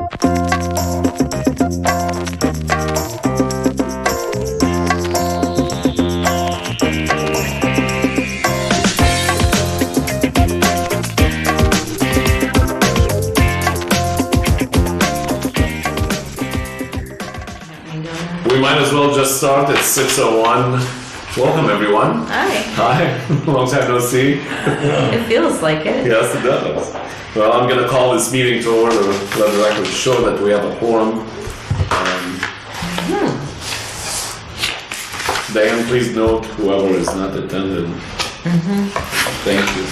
We might as well just start at 6:01. Welcome, everyone. Hi. Hi. Long time no see. It feels like it. Yes, it does. Well, I'm going to call this meeting to order. Let the record show that we have a quorum. Diane, please note whoever is not attended. Thank you.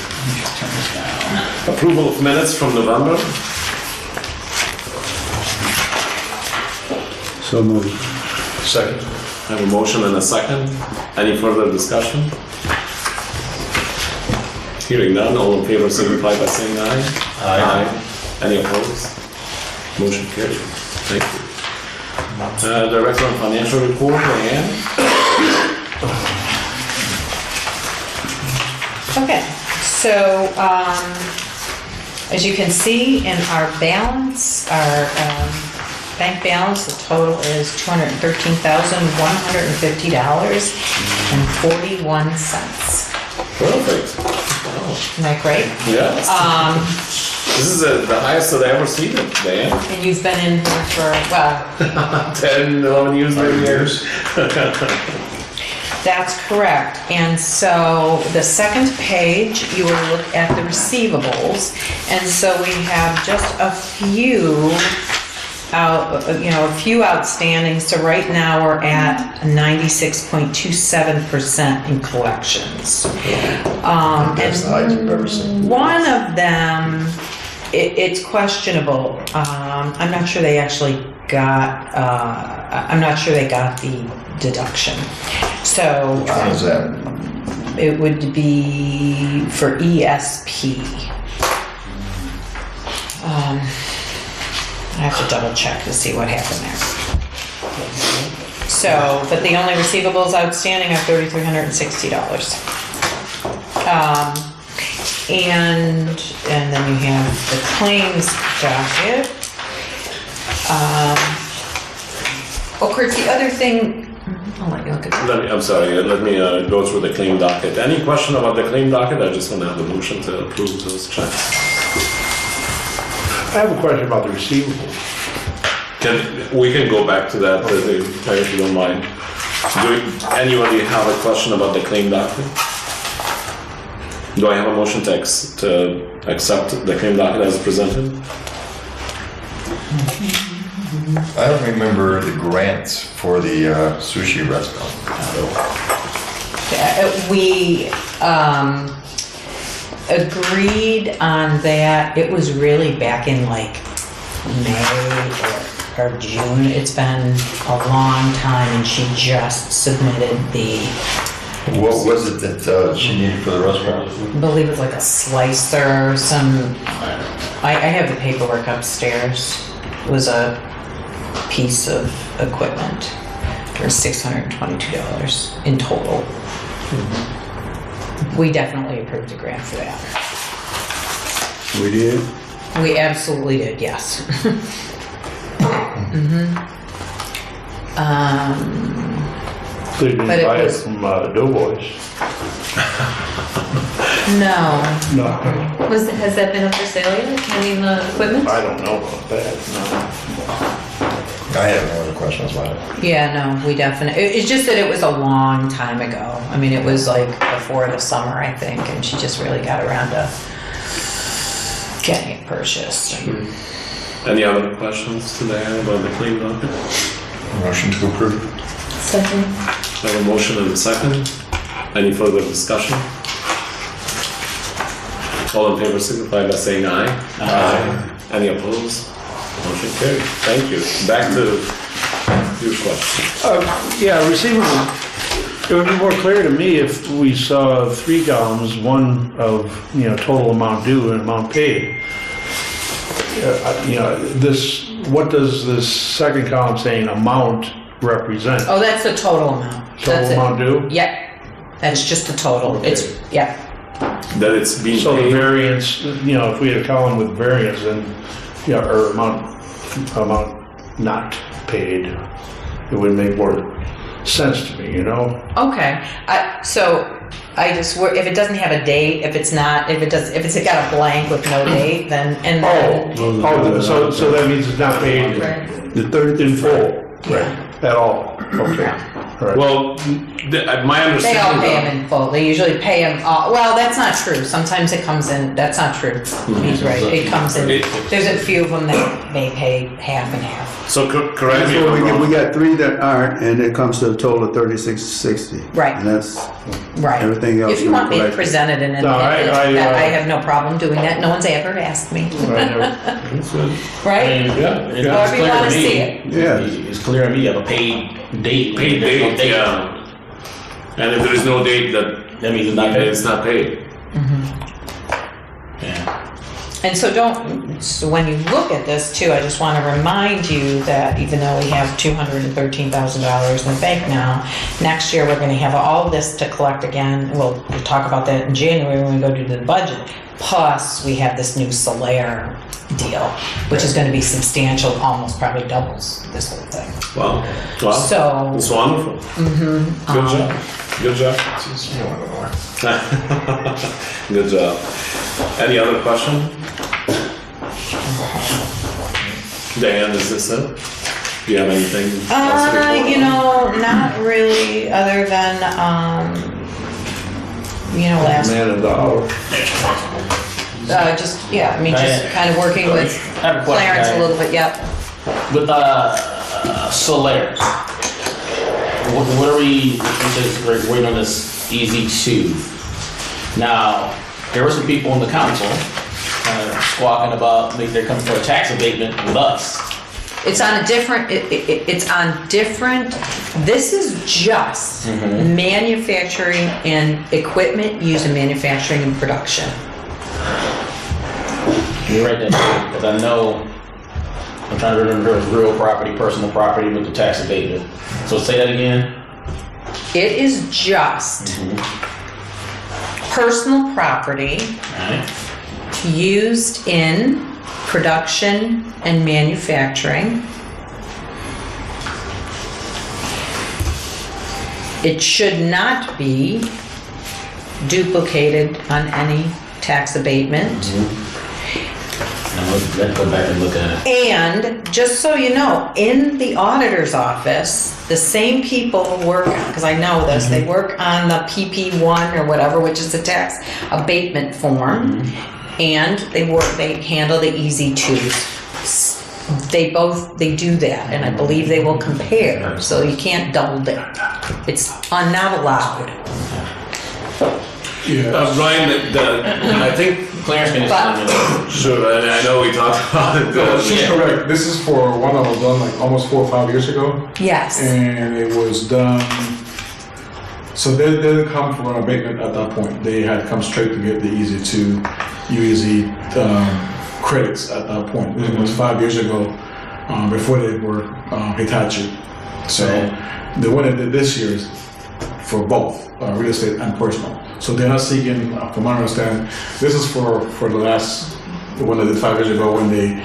Approval of minutes from November. So moved. Second. I have a motion and a second. Any further discussion? Hearing none, all in favor signify by saying aye. Aye. Any opposed? Motion carried. Thank you. Director on Financial Report, Diane. Okay, so as you can see in our balance, our bank balance, the total is $213,150.41. Perfect. Wow. Isn't that great? Yes. This is the highest that I ever seen it, Diane. And you've been in here for, well... 10, 11 years, maybe years. That's correct. And so the second page, you will look at the receivables. And so we have just a few outstanding. So right now we're at 96.27% in collections. That's the highest we've ever seen. One of them, it's questionable. I'm not sure they actually got, I'm not sure they got the deduction. So Which one is that? it would be for ESP. I have to double check to see what happened there. So, but the only receivables outstanding are $3,360. And then you have the claims docket. Kurt, the other thing, I'll let you look at that. I'm sorry, let me go through the claim docket. Any question about the claim docket? I just want to have a motion to approve those checks. I have a question about the receivables. We can go back to that if you don't mind. Do anybody have a question about the claim docket? Do I have a motion to accept the claim docket as presented? I don't remember the grants for the sushi restaurant. We agreed on that. It was really back in like May or June. It's been a long time, and she just submitted the... What was it that she needed for the restaurant? I believe it was like a slicer, some... I have the paperwork upstairs. It was a piece of equipment for $622 in total. We definitely approved a grant for that. We did? We absolutely did, yes. So you didn't But it buy it was- from Doughboys? No. No. Has that been up for sale yet? I mean, the equipment? I don't know about that, no. I have no other questions about it. Yeah, no, we definitely, it's just that it was a long time ago. I mean, it was like before the summer, I think, and she just really got around to getting it purchased. Any other questions today about the claim docket? Motion to approve. Second. I have a motion and a second. Any further discussion? All in favor signify by saying aye. Aye. Any opposed? Motion carried. Thank you. Back to your question. Yeah, receivable. It would be more clear to me if we saw 3 columns, one of, total amount due and amount paid. What does this second column saying amount represent? Oh, that's the total amount. Total That's it. amount due? Yep. That's just the total. Okay. It's, yeah. That it's being So the paid. variance, if we had a column with variance, then, or amount amount not paid, it would make more sense to me, you know? Okay, so I just, if it doesn't have a date, if it's got a blank with no date, then, So that means it's not paid Right. the third in full, at all, okay. All right. Well, my They all understanding. pay them in full. They usually pay them all. Well, that's not true. Sometimes it comes in, that's not true. He's right. It comes in, there's a few of them that may pay half and half. So correct me if So I'm we wrong. got 3 that aren't, and it comes to a total of 3660. Right. And that's Right. everything else. If you want me to collected. present it in an, No, I have no problem doing that. No one's ever asked me. Right? Yeah. However you want to see it. Yeah. It's clear to me, you have a paid date. Paid There's no date, yeah. And if there is no date, that That means it's not paid. it's not paid. Yeah. And so so when you look at this too, I just want to remind you that even though we have $213,000 in the bank now, next year we're going to have all this to collect again. We'll talk about that in January when we go to the budget. Plus, we have this new Solaire deal, which is going to be substantial, almost probably doubles this whole thing. Wow. Wow. So, It's wonderful. Good job. Good job. Good job. Any other question? Diane, is this it? Do you have anything? else to report you on? know, not really, other than, last Man of the hour. just kind of working with I have a question, Clarence a Diane. little bit, yep. With Solaire, what are we we're waiting on this Easy 2. Now, there were some people on the council squawking about they're coming for a tax abatement with us. It's on a different, it's on different, this is just manufacturing and equipment used in manufacturing and production. You're right there, because I know, I'm trying to remember if it was real property, personal property with the tax abatement. So say that again. It is just personal property Alright. used in production and manufacturing. It should not be duplicated on any tax abatement. Let's go back and look at it. And just so you know, in the auditor's office, the same people work, because I know this, they work on the PP1 or whatever, which is the tax abatement form, and they handle the Easy 2s. They do that, and I believe they will compare, so you can't double dip. It's not allowed. Brian, I think, Clarence can explain it. sure, and I know we talked about it. No, she's correct. This is for one that was done like almost 4 or 5 years ago. Yes. And it was done, so they didn't come for an abatement at that point. They had come straight to get the Easy 2 UEZ credits at that point. It was 5 years ago, before they were Hitachi. So the one they did this year is for both real estate and personal. So they're not seeking, from my understanding, this is for the last, the one they did 5 years ago when they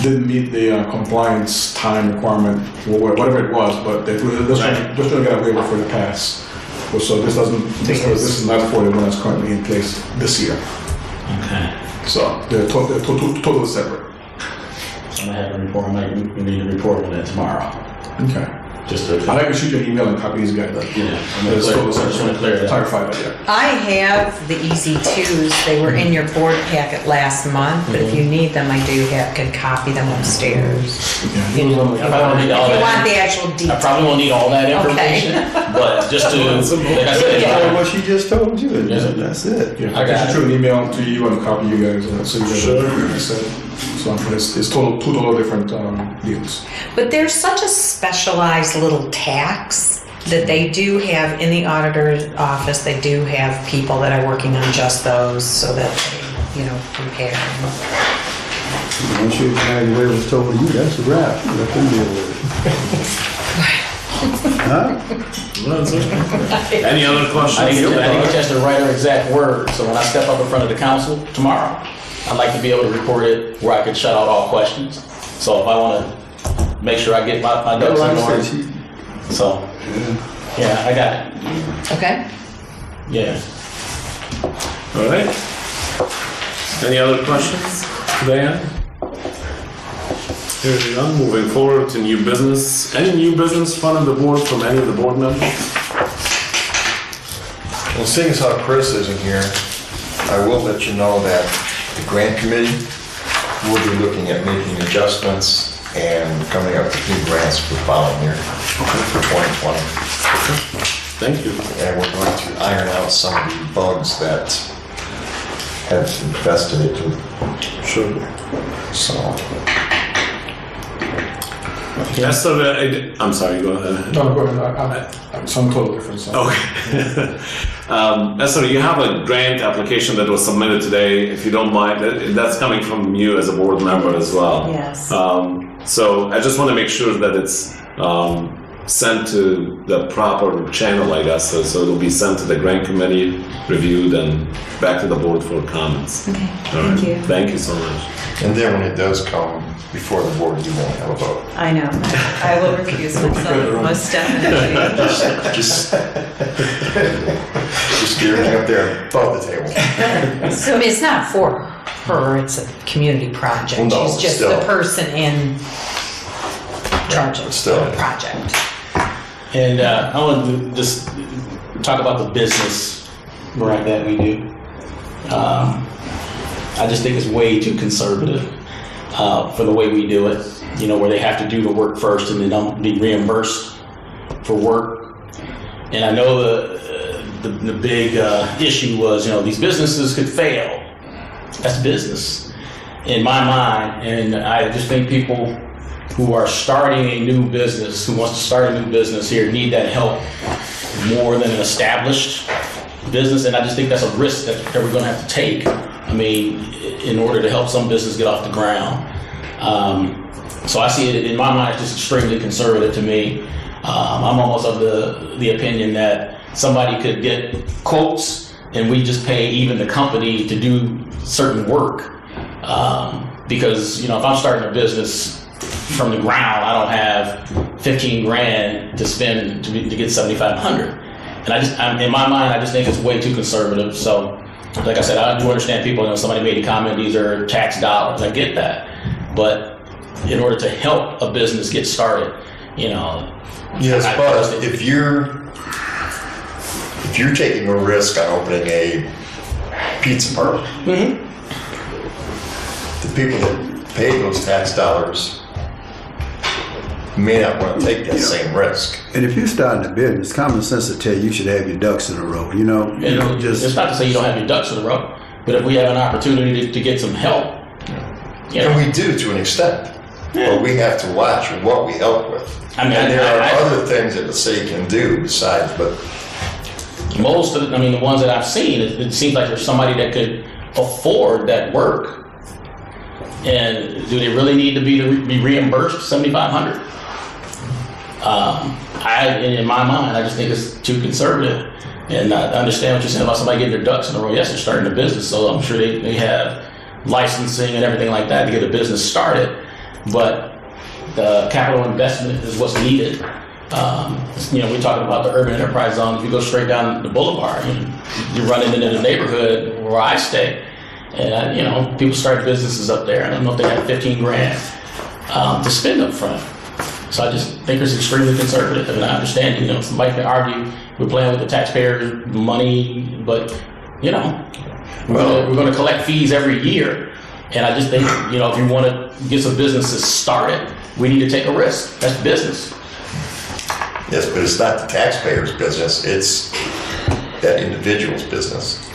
didn't meet the compliance time requirement, or whatever it was, but they're just trying to get a waiver for the pass. So this is not for the one that's currently in place this year. Okay. So they're totally separate. I'm gonna have a report. We need a report on that tomorrow. Okay. Just to, I'd like to shoot you an email and copy these guys. I'm gonna clear, I just want to clear that. Clarify that, yeah. I have the Easy 2s. They were in your board packet last month, but if you need them, I can copy them upstairs. Yeah. I probably don't need all If you want that. the actual I details. probably won't need all that information, but just to, like I said, Tell what she just told you, and Yes, sir. that's it. Yeah, I I got can shoot you an email to you and copy you guys, so you guys Sure. like I said. So it's two total different deals. But there's such a specialized little tax that they do have in the auditor's office. They do have people that are working on just those so that they, compare. Once you have the way it was told you, that's a wrap. Let them deal with it. Huh? Any other I questions? didn't get a chance to write her exact words, so when I step up in front of the council tomorrow, I'd like to be able to report it where I can shut out all questions. So if I want to make sure I get my ducks in order, so yeah, I got it. Okay. Yeah. All right. Any other questions, Diane? Hearing none, moving forward to new business. Any new business front of the board from any of the board members? Well, seeing as how Chris isn't here, I will let you know that the grant committee will be looking at making adjustments and coming up with new grants for the following year, for 2020. Thank you. And we're going to iron out some of the bugs that have infested it. Sure. So, Esther, I'm sorry, go ahead. No, go ahead. I'm some total different. So. Okay. Esther, you have a grant application that was submitted today. If you don't mind, that's coming from you as a board member as well. Yes. So I just want to make sure that it's sent to the proper channel, I guess. So it'll be sent to the grant committee, reviewed, and back to the board for comments. Okay, All right. thank you. Thank you so much. and then when it does come before the board, you won't have a vote. I know. I will recuse myself, most definitely. Just get everything up there above the table. I mean, it's not for her, it's a community project. Well, no, She's just still. the person in charge of Still. the project. And I want to just talk about the business right that we do. I just think it's way too conservative for the way we do it. You know, where they have to do the work first and then don't be reimbursed for work. And I know the big issue was, you know, these businesses could fail. That's business in my mind. And I just think people who are starting a new business, who wants to start a new business here, need that help more than an established business. And I just think that's a risk that we're going to have to take. I mean, in order to help some business get off the ground. So I see it in my mind, it's just extremely conservative to me. I'm almost of the opinion that somebody could get quotes and we just pay even the company to do certain work. Because, you know, if I'm starting a business from the ground, I don't have 15 grand to spend to get 7,500. And in my mind, I just think it's way too conservative. So, like I said, I do understand people, you know, somebody made a comment, these are tax dollars. I get that. But in order to help a business get started, you know. Yes, but if you're taking a risk on opening a pizza parlor, the people that pay those tax dollars may not want to take that same risk. And if you're starting a business, common sense will tell you you should have your ducks in a row. You know, it's not to say you don't have your ducks in a row, but if we have an opportunity to get some help, you know. And we do to an extent, but we have to watch what we help with. I mean, and there are other things that the city can do besides, but most of the ones that I've seen, it seems like there's somebody that could afford that work. And do they really need to be reimbursed $7,500? In my mind, I just think it's too conservative. And I understand what you're saying about somebody getting their ducks in a row. Yes, they're starting a business, so I'm sure they have licensing and everything like that to get a business started. But the capital investment is what's needed. You know, we're talking about the urban enterprise zone. If you go straight down the boulevard, you're running into the neighborhood where I stay. And, you know, people start businesses up there. I don't know if they have 15 grand to spend up front. So I just think it's extremely conservative. And I understand, you know, somebody can argue we're playing with the taxpayers' money, but, you know, we're going to collect fees every year. And I just think, you know, if you want to get some businesses started, we need to take a risk. That's business. yes, but it's not the taxpayer's business, it's that individual's business.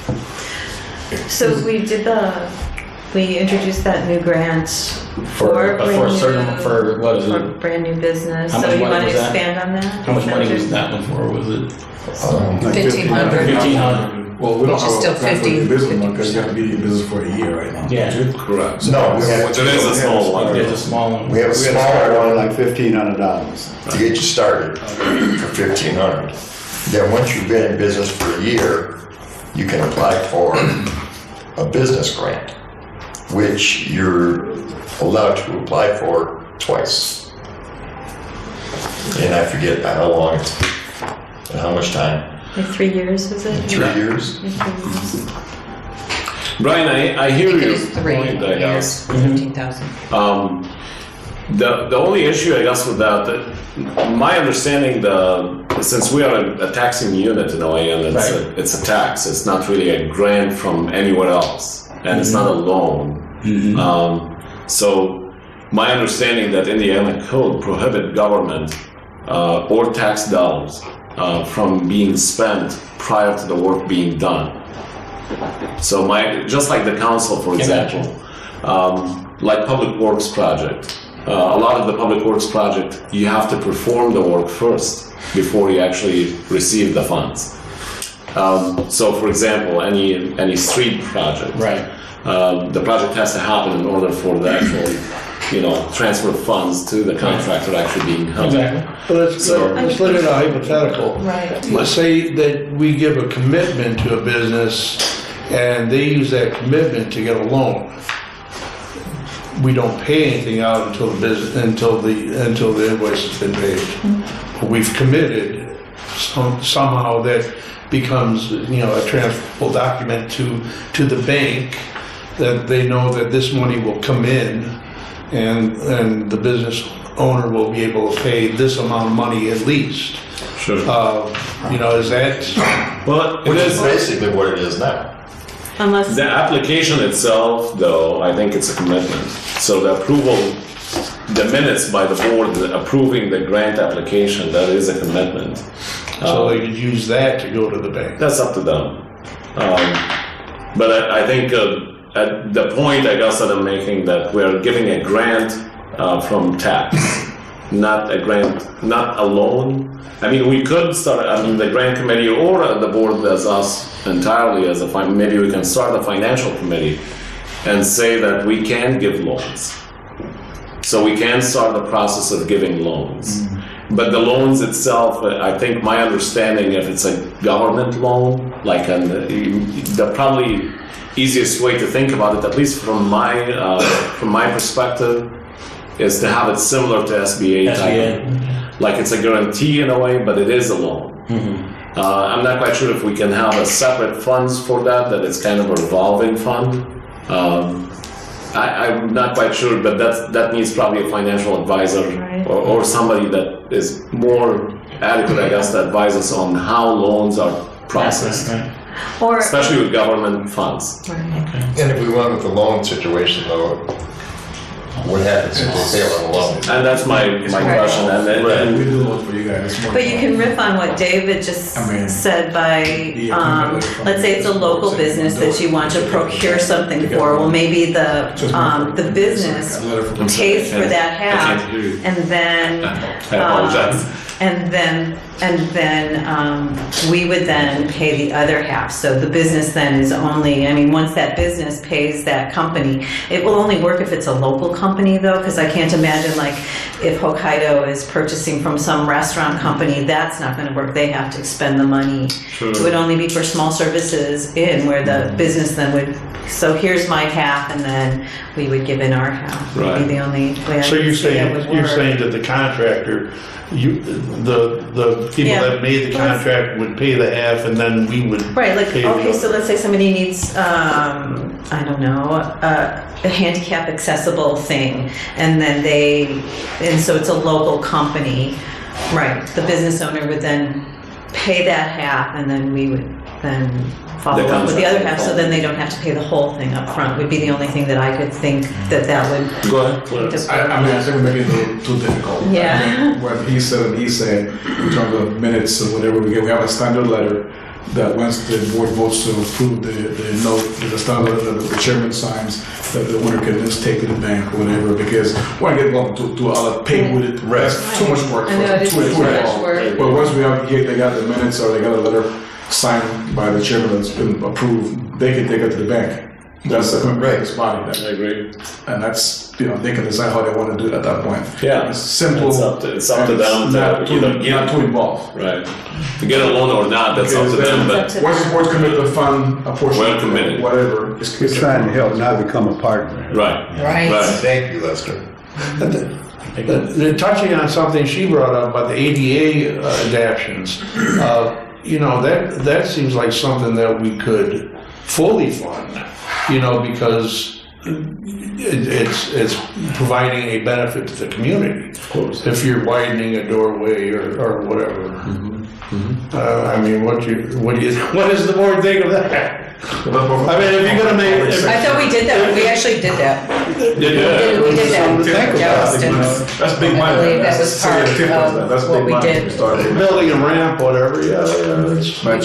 So we introduced that new grant for what is it? brand new business. How So much you money want to was that? expand on that? How much money was that one for? Was it like 1,500. 1,500? Well, we don't Which is have still a plan for your 50, business one because you have to be in business for a year right now. Yeah. Correct. No, we have There is a small one. There's a small one. we have a we got to small start one on like $1,500. to get you started for $1,500. Then once you've been in business for a year, you can apply for a business grant, which you're allowed to apply for twice. And I forget how long it's, and how much time. Like 3 years, is it? 3 years? Like 3 years. Brian, I hear I think it your was 3 point, I guess. years, 15,000. The only issue, I guess, with that, my understanding, since we are a taxing unit in a way, and it's a tax, it's not really a grant from anywhere else, and it's not a loan. So my understanding that Indiana code prohibit government or tax dollars from being spent prior to the work being done. So just like the council, for example, like public works project, a lot of the public works project, you have to perform the work first before you actually receive the funds. So for example, any street project, the project has to happen in order for the actual, transfer of funds to the contractor actually being held. Exactly. But let's look at a hypothetical. Right. Let's say that we give a commitment to a business and they use that commitment to get a loan. We don't pay anything out until the invoice has been paid. But we've committed, somehow that becomes, a transferable document to the bank, that they know that this money will come in and the business owner will be able to pay this amount of money at least. Sure. Is that? Well, Which is basically what it is now. Unless, the application itself, though, I think it's a commitment. So the approval, the minutes by the board approving the grant application, that is a commitment. So they could use that to go to the bank. That's up to them. But I think at the point, I guess, that I'm making, that we're giving a grant from tax, not a grant, not a loan. I mean, we could start, the grant committee or the board as us entirely as maybe we can start a financial committee and say that we can give loans. So we can start the process of giving loans. But the loans itself, I think my understanding, if it's a government loan, like the probably easiest way to think about it, at least from my perspective, is to have it similar to SBA type. Like it's a guarantee in a way, but it is a loan. I'm not quite sure if we can have a separate funds for that it's kind of a revolving fund. I'm not quite sure, but that needs probably a financial advisor or somebody that is more adequate, I guess, to advise us on how loans are processed, or especially with government funds. And if we went with the loan situation, though, what happens if they fail on the loan? And that's my question. And We do look for you guys. It's more But you can riff on what David just said by, let's say it's a local business that you want to procure something for. Well, maybe the business pays for that half, and then I apologize. we would then pay the other half. So the business then is only, once that business pays that company, it will only work if it's a local company though, because I can't imagine like if Hokkaido is purchasing from some restaurant company, that's not going to work. They have to expend the money. Sure. It would only be for small services where the business then would, so here's my half and then we would give in our half. Would be the only way I So could see that would you're work. saying that the contractor, the people that made the contract would pay the half and then we would Right, like, pay the okay, so other. let's say somebody needs, I don't know, a handicap accessible thing, and then so it's a local company, right, the business owner would then pay that half, and then we would then follow up with the other half, so then they don't have to pay the whole thing up front, would be the only thing that I could think that would. Go ahead. just I think we're making it a little too difficult. Yeah. What he said and he said, in terms of minutes or whatever, we have a standard letter that once the board votes to approve the note, there's a standard letter that the chairman signs that the owner can just take to the bank or whatever, because we want to get involved to all the pay with it. That's too much work. I know, it is too too much involved. work. But once they got the minutes or they got a letter signed by the chairman that's been approved, they can take it to the bank. That's the commitment of this body. I agree. And that's, they can decide how they want to do it at that point. Yeah. It's simple. It's up to them not to either give. not too involved. Right. To get a loan or not, that's up to them. But Once the board's committed to fund a portion, Well committed. whatever. We're trying to help, not become a partner. right. Right. Right. Thank you, Lester. Touching on something she brought up about the ADA adaptions, you know, that seems like something that we could fully fund, you know, because it's providing a benefit to the community. Of course. If you're widening a doorway or whatever. I mean, what does the board think of that? I mean, if you're gonna make. I thought we did that. We actually did that. We did that. That's big I money. believe that was part of what we did. Building a ramp, whatever, yeah,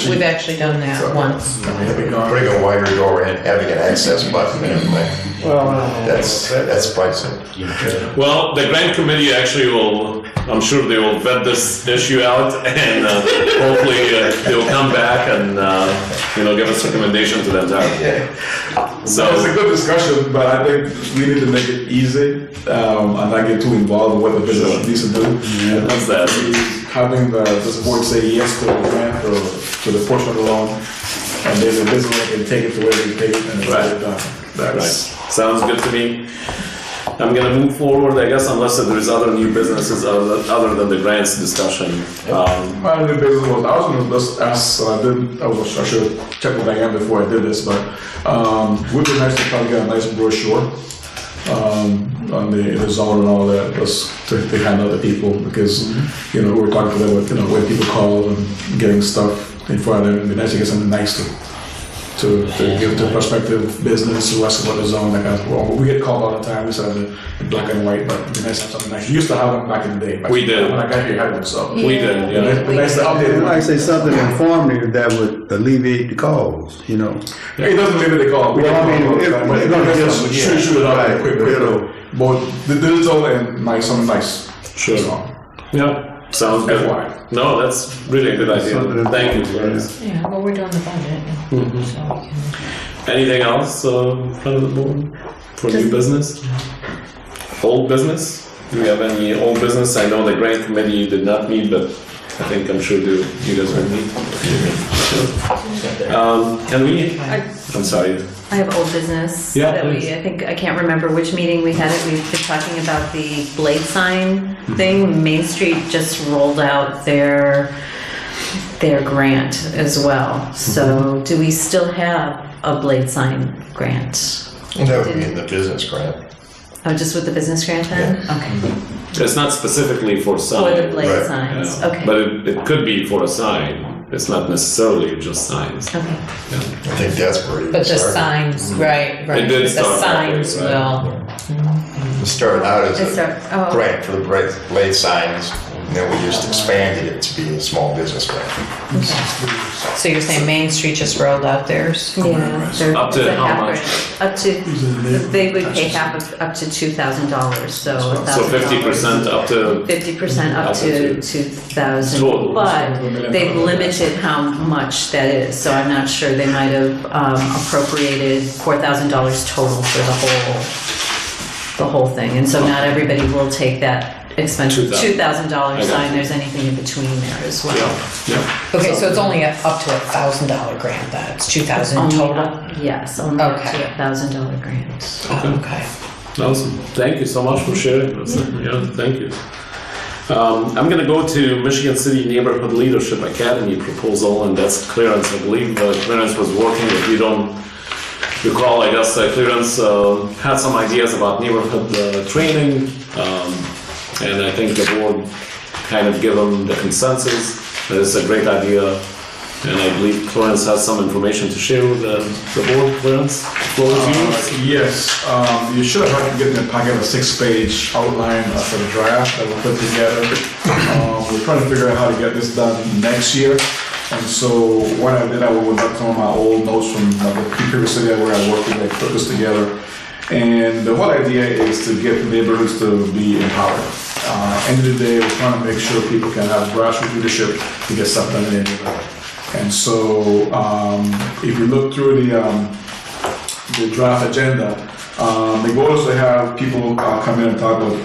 We've actually done that once. Putting a wider door and having an access button and everything. well, That's pricing. Well, the grant committee actually will, I'm sure they will vet this issue out and hopefully they will come back and, give us recommendations to them. So it's a good discussion, but I think we need to make it easy and not get too involved in what the business needs to do. And what's that? Having this board say yes to the grant or to the portion of the loan, and there's a business that can take it to where they take it and it's Right. done. Right. Sounds good to me. I'm gonna move forward, I guess, unless there's other new businesses other than the grants discussion. My new business was, I was gonna just ask, I should check with Diane before I did this, but would be nice to probably get a nice brochure on the zone and all that, just to hand out to people, because, we're talking to them, when people call and getting stuff in front of them, it'd be nice to get something nice to give to prospective business, the rest of what the zone, that kind of, well, we get called all the time, we said the black and white, but it'd be nice to have something nice. You used to have them back in the day. We did. When I got here, I had them, so. We did, yeah. It'd be nice to update I'd them. like to say something informative that would alleviate the calls, you know. Yeah, it doesn't limit the call. We Well, get I mean, calls all the if- time, but if- you can just yeah. shoot it out Right, quick, it'll- both the digital and something nice. Sure. So, Yeah, sounds good. FYI. No, that's really a good idea. Something Thank you, important, Clarence. Yeah, well, we're doing the budget. So we can- Anything else in front of the board for new business? Old business? Do we have any old business? I know the grant committee did not meet, but I'm sure you guys will meet. Can we? I'm sorry. I have old business. Yeah, that please. I can't remember which meeting we had it. We've been talking about the blade sign thing. Main Street just rolled out their grant as well. So do we still have a blade sign grant? That would be in the business grant. Oh, just with the business grant then? Okay. It's not specifically for For sign. the blade Right. signs, Yeah. okay. But it could be for a sign. It's not necessarily just signs. Okay. I think that's where it But the started. signs, right, It did the start that way, signs right? will. It started out as It a start- oh. grant for the blade signs, and then we just expanded it to be a small business grant. So you're saying Main Street just rolled out theirs? Yeah. they're- Up to it's a how half much? grant. Up to, they would pay half of, up to $2,000, so $1,000. So 50% up to 50% up Up to to 2,000, Total. but they've limited how much that is, so I'm not sure, they might have appropriated $4,000 total for the whole thing, and so not everybody will take that expensive $2,000 sign, there's anything in between there as well. yeah. Okay, so it's only up to $1,000 grant, then it's 2,000 Only total? up- Yes, only up to Okay. $1,000 grant. Okay. Awesome. Thank you so much for sharing this. Yeah, thank you. I'm going to go to Michigan City Neighborhood Leadership Academy proposal, and that's Clarence. I believe Clarence was working. If you don't recall, I guess Clarence had some ideas about neighborhood training, and I think the board kind of gave him the consensus that it's a great idea. And I believe Clarence has some information to share with the board. Clarence, floor is yours. Yes, you should have already gotten a packet, a 6-page outline for the draft that we put together. We're trying to figure out how to get this done next year. And so what I did, I went back to some of my old notes from the previous city where I worked with, I put this together. And the whole idea is to get neighborhoods to be empowered. End of the day, we're trying to make sure people can have grassroots leadership to get stuff done in their neighborhood. And so, if you look through the draft agenda, the goal is to have people come in and talk about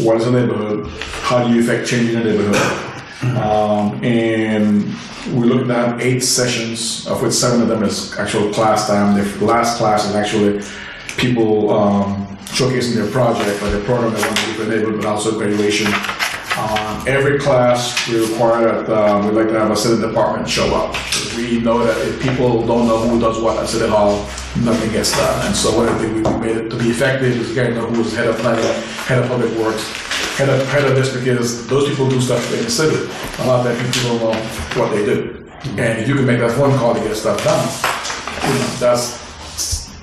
what is a neighborhood, how do you affect change in a neighborhood, and we looked at 8 sessions, of which 7 of them is actual class time. The last class is actually people showcasing their project, like a program they want to do for the neighborhood, but also graduation. Every class we require that we'd like to have a city department show up. We know that if people don't know who does what at City Hall, nothing gets done. And so one of the things we made it to be effective is getting to know who's head of planning, head of public works, head of this, because those people do stuff in the city. A lot of times people don't know what they do. And if you can make that phone call to get stuff done,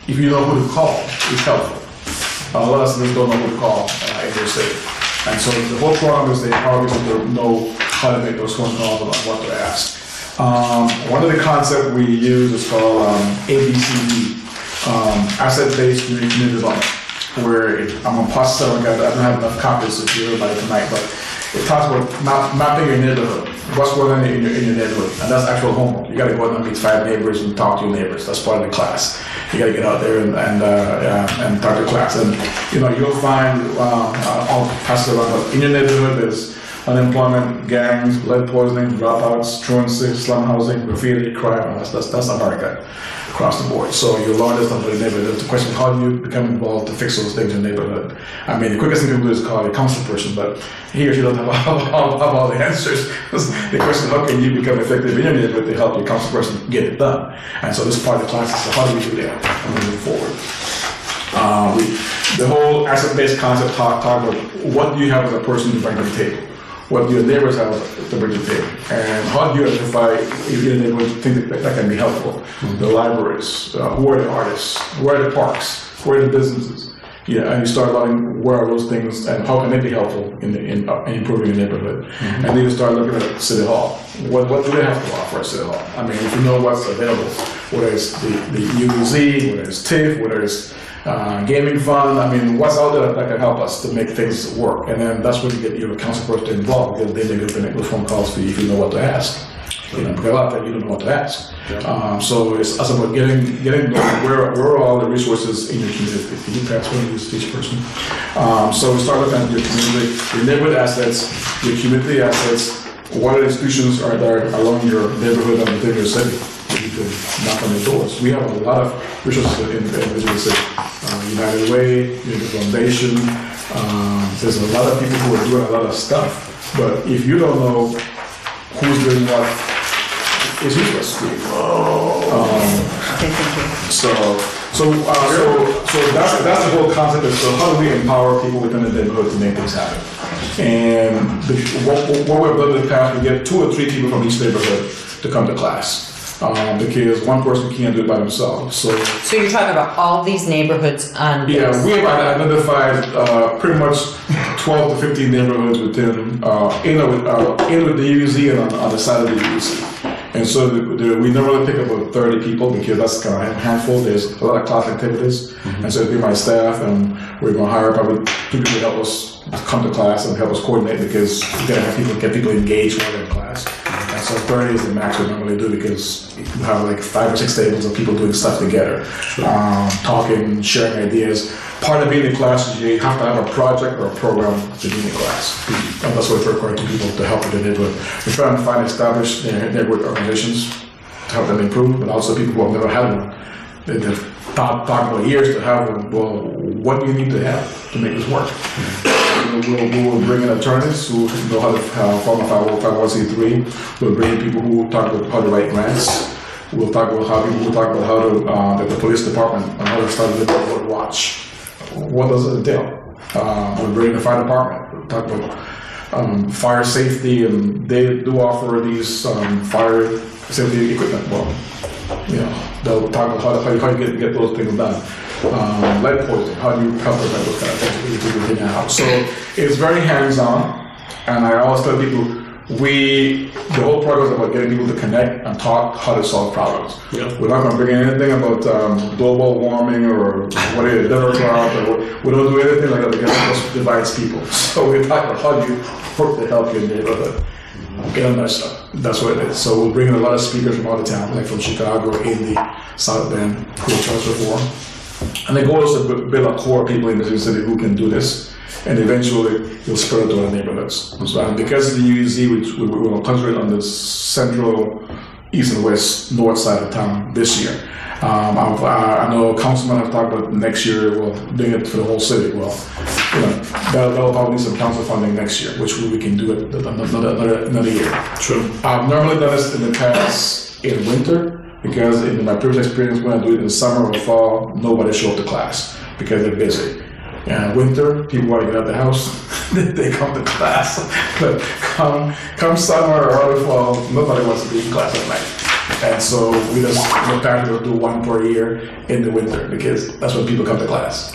if you know who to call, it's helpful. A lot of cities don't know who to call in their city. And so the whole program is they empower people to know how to make those phone calls and what to ask. One of the concepts we use is called ABCD, Asset-Based Community Development, where I'm going to pass it on, I don't have enough copies to do everybody tonight, but it talks about mapping your neighborhood, what's going on in your neighborhood, and that's actual homework. You got to go out and meet 5 neighbors and talk to your neighbors. That's part of the class. You got to get out there and talk to class, and you'll find all passes around. But in your neighborhood, there's unemployment, gangs, lead poisoning, dropouts, truancy, slum housing, graffiti, crime. That's America across the board. So you learn this stuff in the neighborhood. The question: how do you become involved to fix those things in the neighborhood? I mean, the quickest thing to do is call a council person, but he or she doesn't have all the answers. The question: how can you become effective in your neighborhood to help your council person get it done? And so this part of the class is how do we do that moving forward? The whole asset-based concept talk about what do you have as a person to bring to the table. What do your neighbors have to bring to the table? And how do you identify if your neighbors think that can be helpful? The libraries, who are the artists, where are the parks, where are the businesses? And you start learning where are those things and how can they be helpful in improving your neighborhood. And then you start looking at City Hall. What do they have to offer at City Hall? I mean, if you know what's available, whether it's the UEZ, whether it's TIF, whether it's gaming fund, I mean, what's out there that can help us to make things work? And then that's when you get your council person involved, because then they can make those phone calls for you if you know what to ask. Because a lot of times you don't know what to ask. So it's about getting where are all the resources in your community. Can you perhaps want to use each person? So we start looking at your community, your neighborhood assets, your community assets. What institutions are there along your neighborhood and within your city? You can knock on the doors. We have a lot of resources in the city. United Way, United Foundation. There's a lot of people who are doing a lot of stuff. But if you don't know who's doing what, it's useless. So that's the whole concept. Is so how do we empower people within the neighborhood to make things happen? And what we've done in the past, we get 2 or 3 people from each neighborhood to come to class. Because one person can't do it by themselves. So you're talking about all these neighborhoods on this? Yeah, we have identified pretty much 12 to 15 neighborhoods within in with the UZ and on the side of the UZ. And so we normally pick up about 30 people because that's kind of a handful. There's a lot of class activities. And so it'll be my staff, and we're going to hire probably 2 people to help us come to class and help us coordinate, because we got to have get people engaged while they're in class. And so 30 is the max we normally do, because you have like 5 or 6 tables of people doing stuff together, talking, sharing ideas. Part of being in class is you have to have a project or a program to be in class. And that's what we're requiring to people to help with the neighborhood. We're trying to find established neighborhood organizations to help them improve, but also people who have never had one. They've thought about years to have one. Well, what do you need to have to make this work? We'll bring in attorneys who know how to form a 501c3. We'll bring in people who talk about how to write grants. We'll talk about how to the police department on how to start a neighborhood watch. What does it entail? We'll bring in the fire department. We'll talk about fire safety, and they do offer these fire safety equipment. Well, they'll talk about how you get those things done. Lead poisoning, how do you help prevent those kind of things in your house? So it's very hands-on, and I always tell people, the whole program is about getting people to connect and talk how to solve problems. We're not going to bring in anything about global warming or what is it, Denver cloud, we don't do anything like that, because that divides people. So we talk about how do you work to help your neighborhood. Get on that stuff. That's what it is. So we'll bring in a lot of speakers from out of town, like from Chicago, Indy, South Bend, who will charge reform. And the goal is to build a core of people in the city who can do this, and eventually you'll spread it to our neighborhoods. So, and because of the UEZ, we will concentrate on the central, east and west, north side of town this year. I know councilmen have talked about next year, well, doing it for the whole city. Well, that'll probably need some council funding next year, which we can do it another year. True. I've normally done this in the past in winter because in my previous experience when I do it in the summer or fall, nobody show up to class because they're busy. And winter, people want to get out of the house, they come to class. But come summer or early fall, nobody wants to be in class at night. And so we just will do one per year in the winter because that's when people come to class.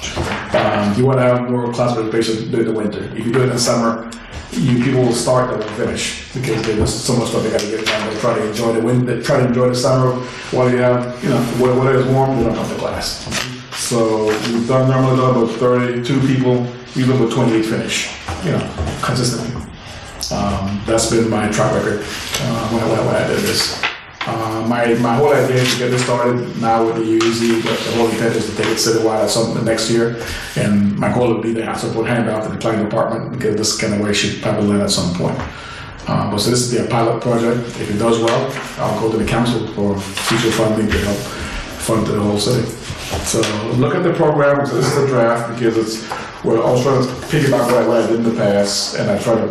You want to have more class participation during the winter. If you do it in the summer, people will start and will finish because there's so much stuff they got to get done. They try to enjoy the winter, try to enjoy the summer while you have, when it's warm, you don't come to class. So we've normally done about 32 people, usually about 28 finish, consistently. That's been my track record when I did this. My whole idea is to get this started now with the UEZ, but the whole intent is to take it citywide at some next year. And my goal would be to have to put hand out to the planning department because this kind of way should probably land at some point. But so this is a pilot project. If it does well, I'll go to the council for future funding to help fund to the whole city. So look at the program. So this is the draft because I was trying to piggyback what I did in the past, and I try to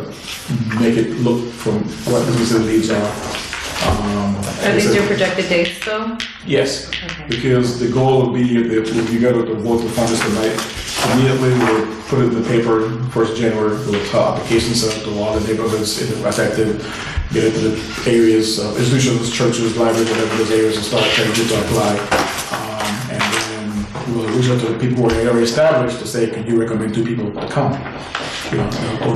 make it look from what the specific needs are. Are these your projected dates though? Yes, because the goal would be if you go to vote to fund this tonight, immediately we'll put it in the paper 1st January. We'll have applications sent out to all the neighborhoods affected, get into the areas, institutions, churches, libraries, whatever those areas, and start trying to apply. And then we'll reach out to the people who are already established to say, can you recommend 2 people to come?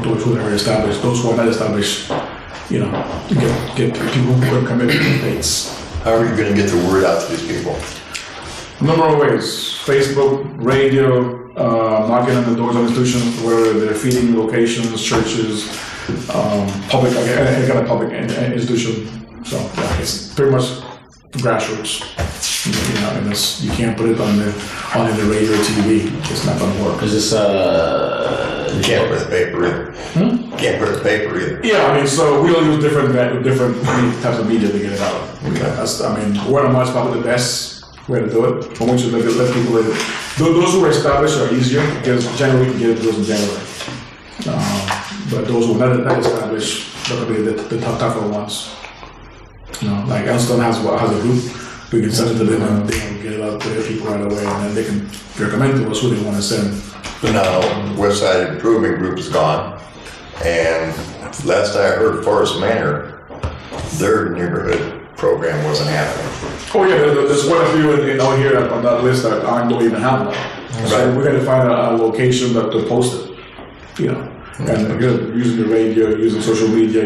Those who are already established, those who are not established. Get people who are committed to the dates. How are you going to get the word out to these people? Number of ways: Facebook, radio, knocking on the doors of institutions where they're feeding locations, churches, public, any kind of public institution. So yeah, it's pretty much grassroots. And you can't put it on the radio or TV. It's not going to work. Is this You can't put it in the paper either. Can't put it in the paper either. Yeah, so we'll use different types of media to get it out. Word of mouth is probably the best way to do it. But once you let people in, those who are established are easier because generally we can get those in January. But those who are not established, they're going to be the tougher ones. Like Elston has a group. We can send it to them and they can get it out to their people right away, and then they can recommend to us who they want to send. But now, Westside Improvement Group is gone, and last I heard, Forest Manor, their neighborhood program wasn't happening. Oh yeah, there's quite a few out here on that list that don't even have one. So we're going to find a location that to post it, and again, using the radio, using social media,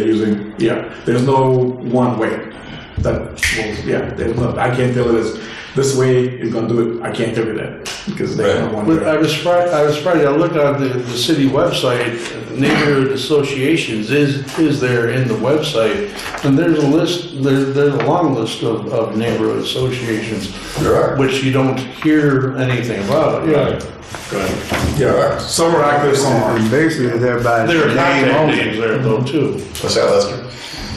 there's no one way. There's no. I can't tell it this way is going to do it. I can't tell you that because they don't want to. I was surprised. I looked on the city website. Neighborhood associations is there in the website, and there's a list. There's a long list of neighborhood associations. There are, which you don't hear anything about. Right. Yeah. Some are active, some aren't. And basically, they're by There are name contact only. names there though too. what's that, Lester?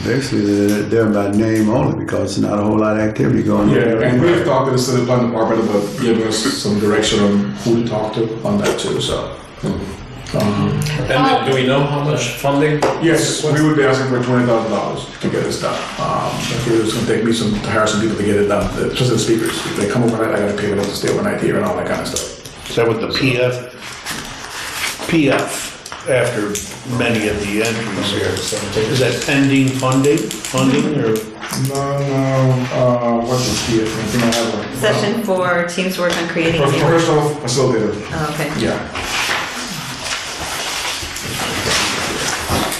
Basically, they're by name only because there's not a whole lot of activity going on. Yeah, and we've talked to the city planning department about giving us some direction on who to talk to on that too. So. And do we know how much funding? Yes, we would be asking for $20,000 to get this done. It's going to take me to hire some people to get it done. Just the speakers. If they come overnight, I got to pay for them to stay overnight here and all that kind of stuff. Is that what the PF after many of the entries here? Is that pending funding or? No. What's the PF? I think I have one. Session 4, teams work on creating. Professional facilitator. Oh, okay. Yeah.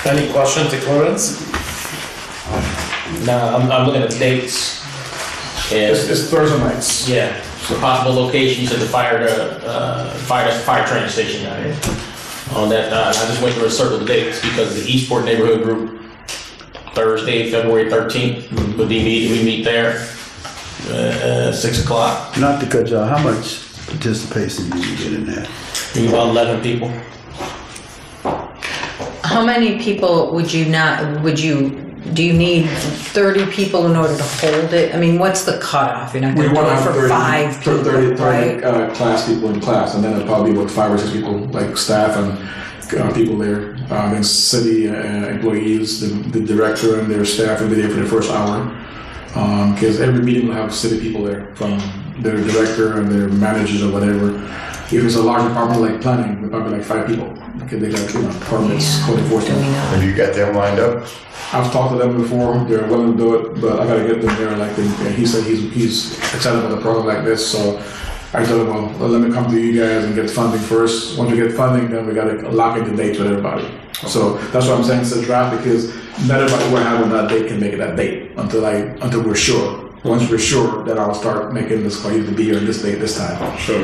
Any questions to Clarence? No, I'm looking at the dates. And It's Thursday nights. yeah, so possible locations at the fire training station down here. On that, I just went through a circle of dates because the Eastport Neighborhood Group, Thursday, February 13th, we meet there, 6 o'clock. Not to cut you off, how much participation do you get in that? Maybe about 11 people. How many people would you do you need 30 people in order to hold it? I mean, what's the cutoff? You're not We going to do want to it have for 30, 5 people, 30 right? class people in class, and then it'll probably be with 5 or 6 people, like staff and people there. Then city employees, the director and their staff will be there for the first hour. Because every meeting will have city people there, from their director and their managers or whatever. If it's a large department like planning, there'll probably like 5 people. Okay, they got permits, code enforcement. Have you got them lined up? I've talked to them before. They're willing to do it, but I gotta get them there. Like he said, he's excited about a program like this. So I told him, well, let me come to you guys and get funding first. Once we get funding, then we gotta lock in the dates with everybody. So that's what I'm saying. It's a draft because not everybody we're having that date can make it that date until we're sure. Once we're sure, then I'll start making this for you to be here this date, this time. Sure.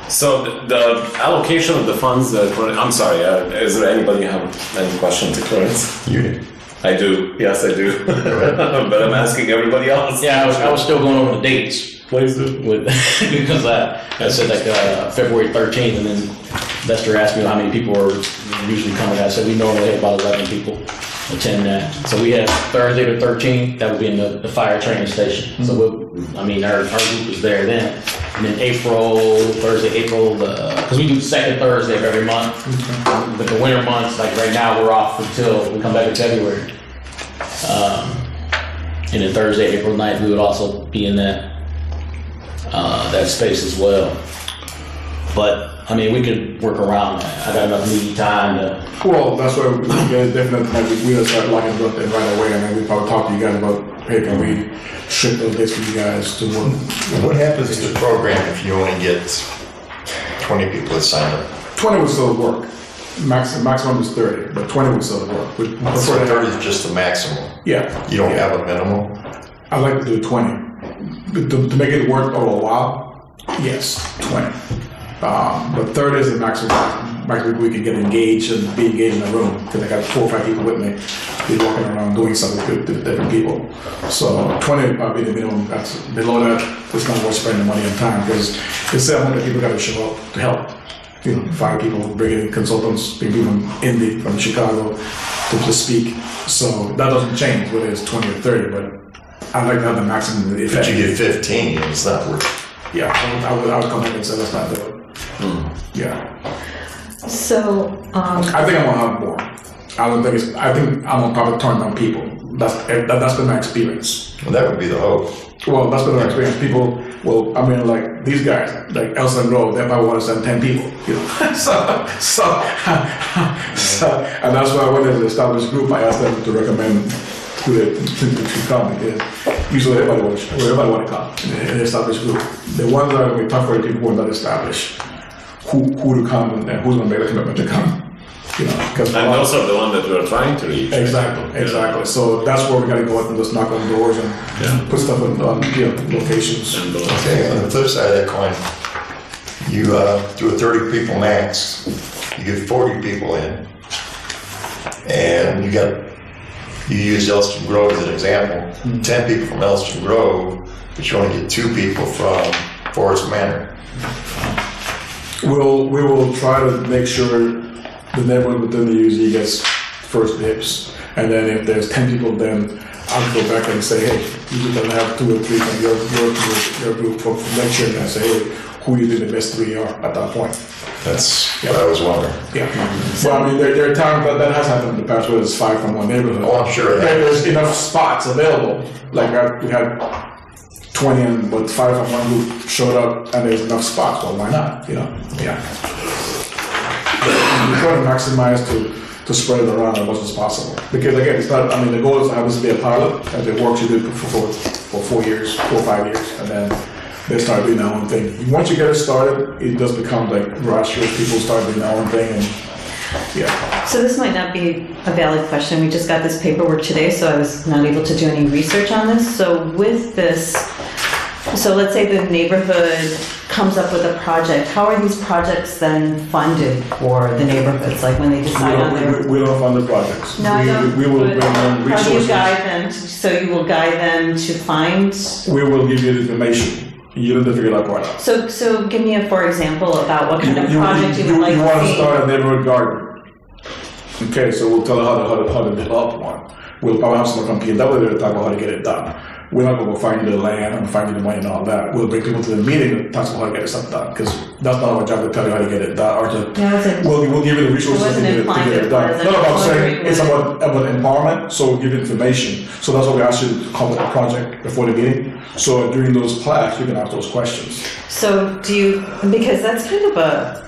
So the allocation of the funds that I'm sorry, is there anybody have any questions to Clarence? You do. I do. Yes, I do. But I'm asking everybody else. Yeah, I was still going over the dates. Please do. Because I said like February 13th, and then Lester asked me how many people are usually coming. I said we normally have about 11 people attend that. So we have Thursday the 13th. That will be in the fire training station. So our group is there then. And then Thursday, April, because we do the second Thursday of every month. But the winter months, like right now, we're off until we come back in February. And then Thursday, April 9th, we would also be in that space as well. But I mean, we could work around that. I got enough meeting time to. Well, that's why we guys definitely we'll start locking it up then right away, and then we probably talk to you guys about, hey, can we shift those dates for you guys to work? What happens to the program if you only get 20 people that sign up? 20 would still work. Maximum is 30, but 20 would still work. So 30 is just the maximum. Yeah. You don't have a minimum? I'd like to do 20. To make it work over a while, yes, 20. But 30 is the maximum we can get engaged and be engaged in the room, because I got 4 or 5 people with me, be walking around doing something with different people. So 20 would probably be the minimum. That's below that, it's not worth spending money and time, because it's 700 people got to show up to help. 5 people, bringing in consultants, bring people from Indy, from Chicago to speak. So that doesn't change whether it's 20 or 30, but I'd like to have the maximum effect. If you get 15, it's not worth it. Yeah, I would come back and say let's not do it. Yeah. So, I think I'm gonna have more. I think I'm gonna probably turn down people. That's been my experience. Well, that would be the hope. Well, that's been my experience. People, like these guys, like Elson Road, they probably want to send 10 people. So, and that's why when there's an established group, I ask them to recommend who to come, because usually everybody want to come in an established group. The ones that are going to be tough for the people who are not established, who to come and who's going to make the commitment to come. Because and those are the ones that we're trying to reach. Exactly. So that's where we got to go out and just knock on doors and put stuff on locations. Okay, on the flip side of that coin, you do a 30 people max, you get 40 people in, and you use Elston Grove as an example, 10 people from Elston Grove, but you only get 2 people from Forest Manor. We will try to make sure the neighborhood within the UZ gets first dibs, and then if there's 10 people, then I'll go back and say, hey, you can have 2 or 3 from your group for next year, and I say, hey, who do you think the best 3 are at that point? That's what I was wondering. Yeah. Well, I mean, there are times that has happened in the past where there's 5 from one neighborhood. Oh, I'm sure. There's enough spots available. Like we had 20, but 5 from one group showed up, and there's enough spots. Well, why not? Yeah. We try to maximize to spread it around as much as possible. Because again, it's not. I mean, the goal is to have this be a pilot. As it works, you do it for 4 years, 4 or 5 years, and then they start doing their own thing. Once you get it started, it does become like grassroots. People start doing their own thing, and yeah. So this might not be a valid question. We just got this paperwork today, so I was not able to do any research on this. So with this, so let's say the neighborhood comes up with a project. How are these projects then funded for the neighborhoods? Like when they decide on their... We don't fund the projects. No, I don't. We will bring them resources. How do you guide them? So you will guide them to find... We will give you the information. You don't have to figure that part out. So give me a for example about what kind of project you would like You to want to see. start a neighborhood garden. Okay, so we'll tell you how to develop one. We'll probably have someone from PW there to talk about how to get it done. We're not going to find the land and find the money and all that. We'll bring people to the meeting and talk about how to get stuff done, because that's not our job to tell you how to get it done, or to, we'll give you the resources to get it done. No, I'm saying it's about empowerment, so we'll give you information. So that's why we asked you to come with a project before the meeting. So during those class, you can ask those questions. So do you, because that's kind of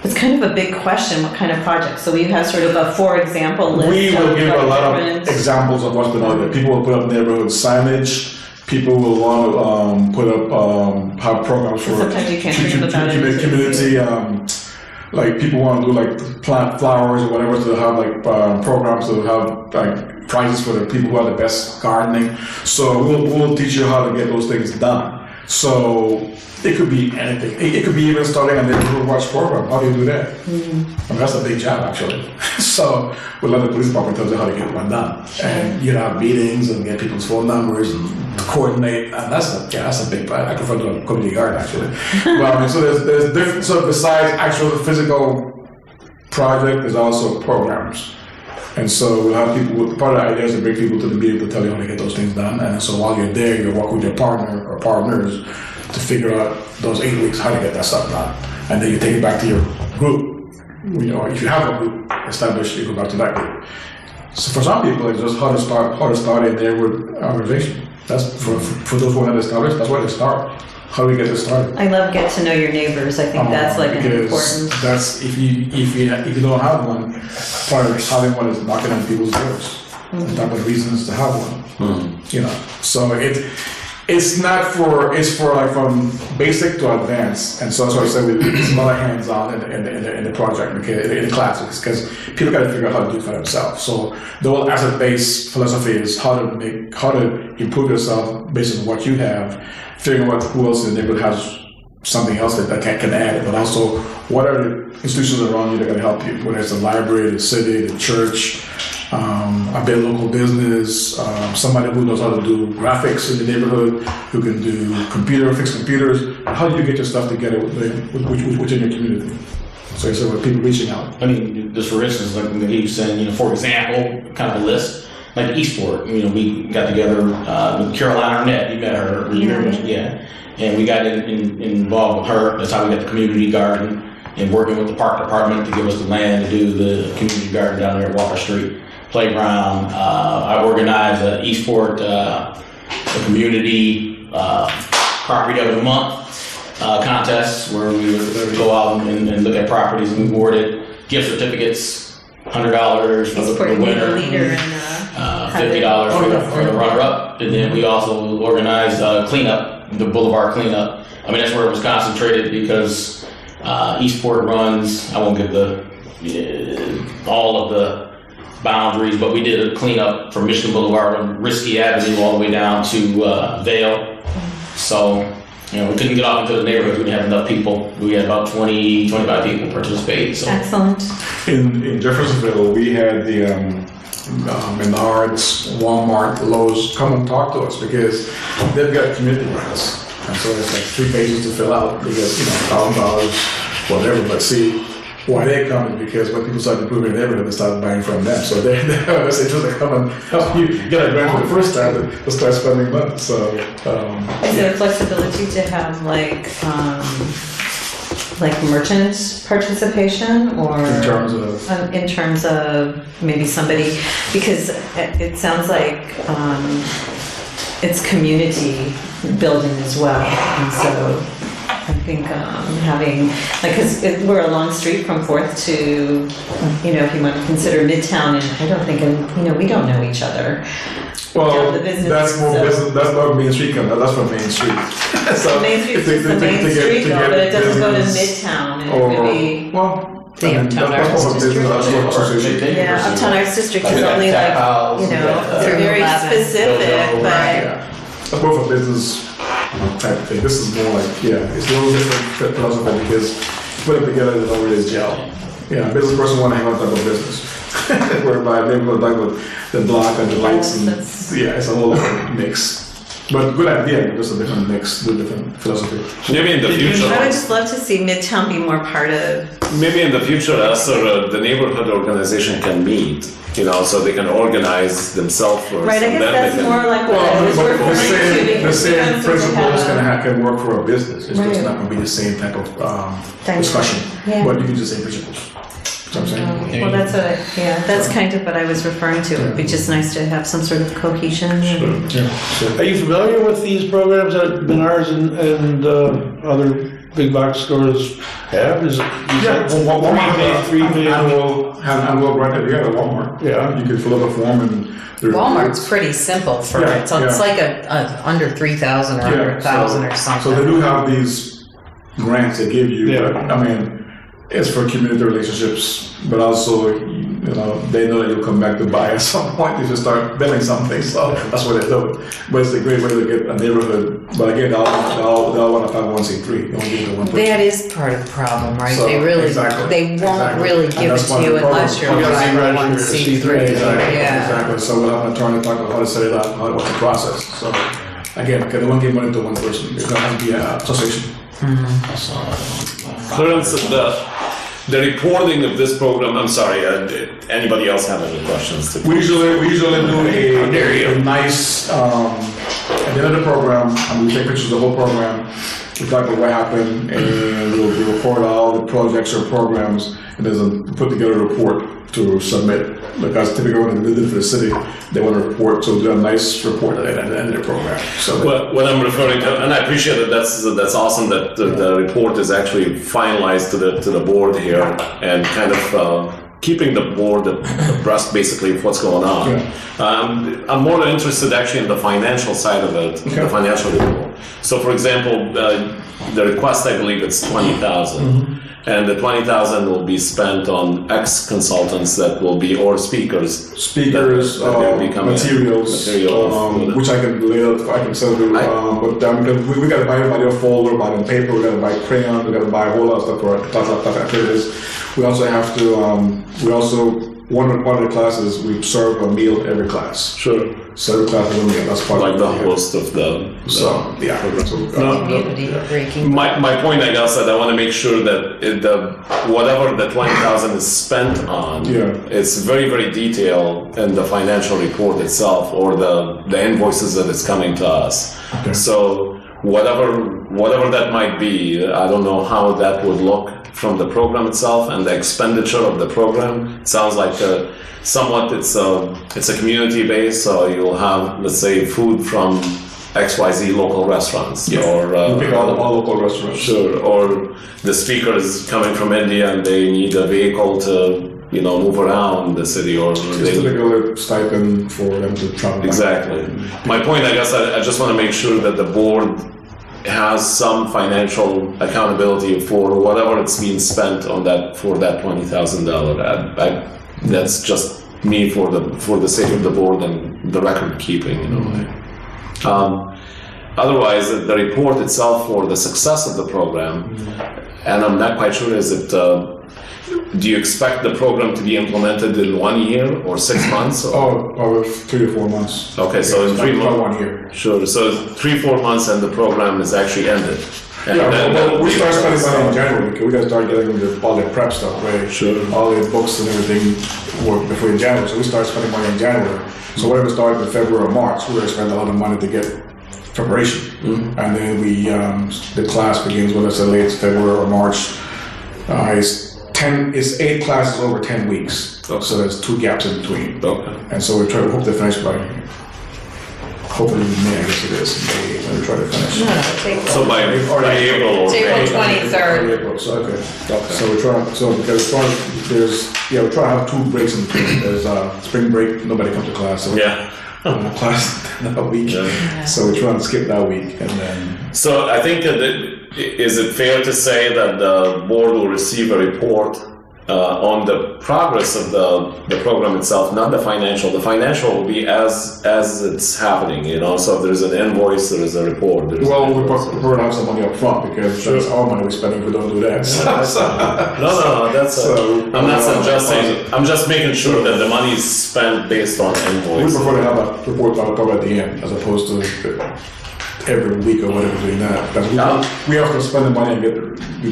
it's kind of a big question, what kind of project? So we have sort of a for example list. We will give a lot of different examples of what's been out there. People will put up neighborhood signage. People will want to put up have programs for Sometimes you can't think about it. community. Like people want to do like plant flowers or whatever, to have like programs to have like prizes for the people who are the best gardening. So we'll teach you how to get those things done. So it could be anything. It could be even starting a neighborhood watch program. How do you do that? Mm-hmm. I mean, that's a big job, actually. So we'll let the police department tell you how to get one done. And you know, have meetings and get people's phone numbers and coordinate. And that's a big plan. I prefer doing a community garden, actually. Well, I mean, so there's different. So besides actual physical project, there's also programs. And so we'll have people. Part of the idea is to bring people to the meeting to tell you how to get those things done. And so while you're there, you work with your partner or partners to figure out those 8 weeks how to get that stuff done, and then you take it back to your group. You know, if you have a group established, you go back to that group. So for some people, it's just how to start a neighborhood organization. That's for those who are not established. That's where they start. How do we get this started? I love get to know your neighbors. I think that's like an important. That's if you don't have one, part of having one is knocking on people's doors. The type of reasons to have one. You know, so it's for like from basic to advanced, and so that's why I said it's a lot of hands-on in the project, in the classes, because people got to figure out how to do it for themselves. So the whole asset-based philosophy is how to improve yourself based on what you have, figuring out who else in the neighborhood has something else that can add, but also what are the institutions around you that can help you, whether it's the library, the city, the church. A bit of local business, somebody who knows how to do graphics in the neighborhood, who can do fix computers. How do you get your stuff together within your community? So with people reaching out. I mean, just for instance, like he was saying, you know, for example, kind of a list, like Eastport. You know, we got together with Caroline Arnett. You met her. Yeah. And we got involved with her. That's how we got the community garden, and working with the park department to give us the land to do the community garden down there at Walker Street. Playground. I organized an Eastport a community property of the month contest where we would go out and look at properties, and we awarded gift certificates, $100 for the winner, $50 for the runner-up, and then we also organized cleanup, the Boulevard cleanup. I mean, that's where it was concentrated because Eastport runs. I won't give all of the boundaries, but we did a cleanup from Michigan Boulevard on Risky Avenue all the way down to Vale. So, you know, we couldn't get off into the neighborhood. We didn't have enough people. We had about 25 people participate. So. Excellent. In Jeffersonville, we had the Menards, Walmart, Lowe's come and talk to us because they've got community grants. And so it's like 3 pages to fill out. They get, $1,000, whatever, but see, why they come is because when people start improving their neighborhood, they start buying from them. So they're interested to come and help you get a grant for the first time to start spending money. So is there flexibility to have like merchant participation, or in terms of maybe somebody, because it sounds like it's community building as well, and so. I think having, because we're a long street from 4th to, if you want to consider Midtown, and I don't think, we don't know each other. Well, that's more Main Street, that's from Main Street. So Main Street is the Main Street, but it doesn't go to Midtown, and it could be... The Uptown Arts District. Yeah, Uptown Arts District is only they're very specific, but... That's more for business type of thing. This is more like, it's a little different philosophy because put it together, it don't really gel. Yeah, a business person want to hang on top of business. Whereby they go like with the block and the lights, and it's a whole different mix. But good idea, but just a different mix, the different philosophy. Maybe in the future. I would just love to see Midtown be more part of. Maybe in the future, us or the neighborhood organization can meet, so they can organize themselves first. Right, I and guess then they that's can- more like what I was But referring to. the because same sometimes we principles have can work for a business. It's just Right. not going to be the same type of Dynamic. discussion. Yeah. But you use the same principles. You know what I'm saying? Well, that's kind of what I was referring to. It'd be just nice to have some sort of cohesion. Yeah. Are you familiar with these programs that Menards and other big box stores have? Is it? Yeah, well, Walmart, three day? annual grant every year at Walmart. Yeah. You can fill out a form and. there's- Walmart's pretty simple for Yeah, it, so it's yeah. like a under 3,000 or under 1,000 or something. So they do have these grants they give you, Yeah. but I mean, it's for community relationships, but also, they know that you'll come back to buy at some point if you start building something, so that's what they do. But it's a great way to get a neighborhood, but again, they all want to 501c3, they only give it to one person. That is part of the problem, right? So, They really, exactly, they won't exactly. really And give it that's to one of you the unless you're a problems. 501c3. Exactly, Yeah. exactly. So we'll have an attorney talk about how to set it up, what's the process. So again, because they won't give money to one person, it's gonna have to be an association. For instance, the reporting of this program, I'm sorry, anybody else have any questions? We usually do a nice, at the end of the program, and we take pictures of the whole program. We talk about what happened, and we'll record all the projects or programs, and then put together a report to submit. Because typically when they did it for the city, they want to report, so do a nice report at the end of the program. So What I'm referring to, and I appreciate that that's awesome that the report is actually finalized to the board here and kind of keeping the board abreast basically of what's going on. Yeah. I'm more interested actually in the financial side of it, the financial report. So for example, the request, I believe it's 20,000. And the 20,000 will be spent on X consultants that will be, or speakers. speakers, that will be coming in. materials, which I can lay out, I can send you. But because we got to buy everybody a folder, buy them paper, we got to buy crayons, we got to buy a whole lot of stuff for our activities. We also have to, one of the classes, we serve a meal every class. Sure. So every class has a meal, that's part Like of the it. host of the. So, yeah. Community breaking. My point, I guess, that I want to make sure that whatever the 20,000 is spent on, it's very, very detailed in the financial report itself or the invoices that is coming to us. Okay. So whatever that might be, I don't know how that would look from the program itself and the expenditure of the program. It sounds like somewhat it's a community base, so you'll have, let's say, food from XYZ local restaurants or We pick all local restaurants. sure, or the speaker is coming from India and they need a vehicle to move around the city, or Just they, typical stipend for them to travel. exactly. My point, I guess, I just want to make sure that the board has some financial accountability for whatever it's being spent on that for that $20,000. That's just me for the sake of the board and the record keeping. Otherwise, the report itself for the success of the program, and I'm not quite sure, is it? Do you expect the program to be implemented in 1 year or 6 months? Or 3 or 4 months. Okay, so in 3 About months. 1 year. Sure. So 3-4 months and the program is actually ended. And We start spending money in January because we got to start getting all the prep stuff ready. Sure. All the books and everything work before in January. So we start spending money in January. So whatever started in February or March, we're going to spend a lot of money to get preparation. And then the class begins, whether it's late February or March. It's 8 classes over 10 weeks. So there's 2 gaps in between. Okay. And so we hope to finish by, hopefully in May, I guess it is, May, when we try to finish. So by April or April May. 23rd. April, so, okay. So we're trying, because we're trying to have 2 breaks in between. There's spring break, nobody comes to class, so Yeah. class a week. Yeah. So we're trying to skip that week, and then So I think is it fair to say that the board will receive a report on the progress of the program itself, not the financial. The financial will be as it's happening, So if there's an invoice, there is a report. we prefer to have some money up front because that's our money we're spending if we don't do that. No, that's. So, I'm not suggesting. I'm just making sure that the money is spent based on We invoice. prefer to have a report that will cover at the end, as opposed to every week or whatever doing that. Because we have to spend the money and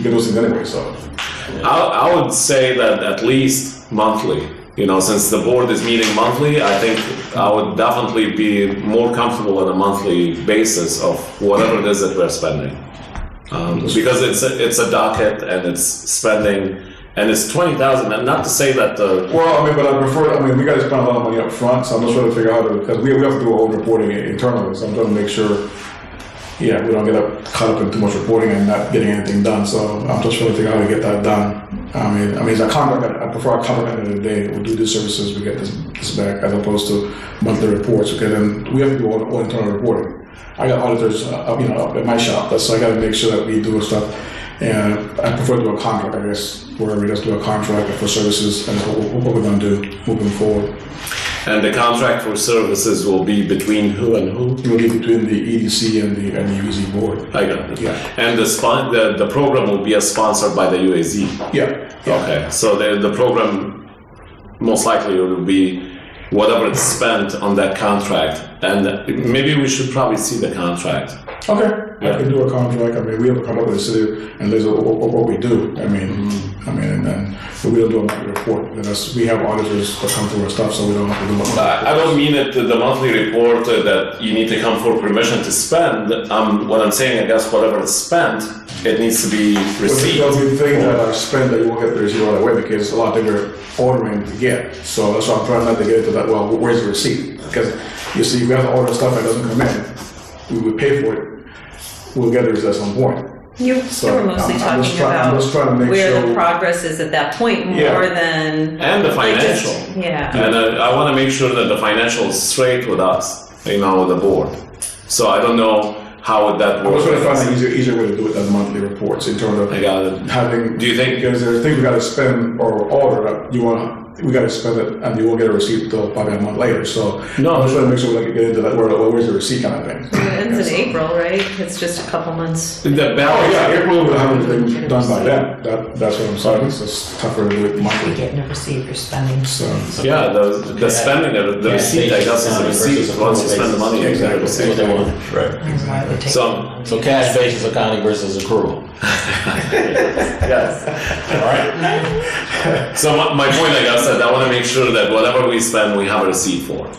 get those things anyway, so. I would say that at least monthly. You know, since the board is meeting monthly, I think I would definitely be more comfortable on a monthly basis of whatever it is that we're spending. Because it's a docket and it's spending, and it's 20,000. And not to say that Well, I mean, but we got to spend a lot of money up front, so I'm just trying to figure out how to, because we have to do our own reporting internally, so I'm trying to make sure, we don't get caught up in too much reporting and not getting anything done. So I'm just trying to figure out how to get that done. I mean, as a contract, I prefer a contract at the end of the day. We'll do these services, we get this back, as opposed to monthly reports. Okay, then we have to do all internal reporting. I got auditors, up at my shop, so I got to make sure that we do stuff. And I prefer to do a contract, I guess, where we just do a contract for services, and what we're going to do moving forward. And the contract for services will be between who and who? It will be between the EDC and the UAZ board. I got it. Yeah. And the program will be sponsored by the UAZ. Yeah. Okay. So the program most likely will be whatever is spent on that contract, and maybe we should probably see the contract. Okay. Yeah. I can do a contract. I mean, we have a contract with the city, and there's what we do. And then we don't do a monthly report. Because we have auditors that come through our stuff, so we don't have to do a monthly report. I don't mean it the monthly report that you need to come for permission to spend. What I'm saying, I guess, whatever is spent, it needs to be received. There'll be things that are spent that you won't get the receipt right away because it's a lot that we're ordering to get. So that's why I'm trying not to get into that. Well, where's the receipt? Because you see, we have to order stuff that doesn't come in. We would pay for it. We'll get it at some point. You were mostly I'm just talking trying to about make where sure the progress is at that point more Yeah. than. And the financial. Yeah. And I want to make sure that the financial is straight with us, with the board. So I don't know how would that I'm work. just trying to find an easier way to do it than monthly reports in terms of I got it. having. Do you think- Because there's things we got to spend or order that we got to spend it and you won't get a receipt until probably a month later. So No. I'm just trying to make sure we can get into that where's the receipt kind of thing. It ends in April, right? It's just a couple months. The Oh balance. yeah, April will have everything done by then. That's what I'm saying. It's just tougher to do it You're monthly. getting a receipt for spending. So Yeah, the spending, the receipt, I guess, is a receipt. Once you spend the money, you get a That's what receipt. they want. Right. Why it would take So, Cash basis accounting versus accrual. yes. All right. So my point, I guess, that I want to make sure that whatever we spend, we have a receipt for.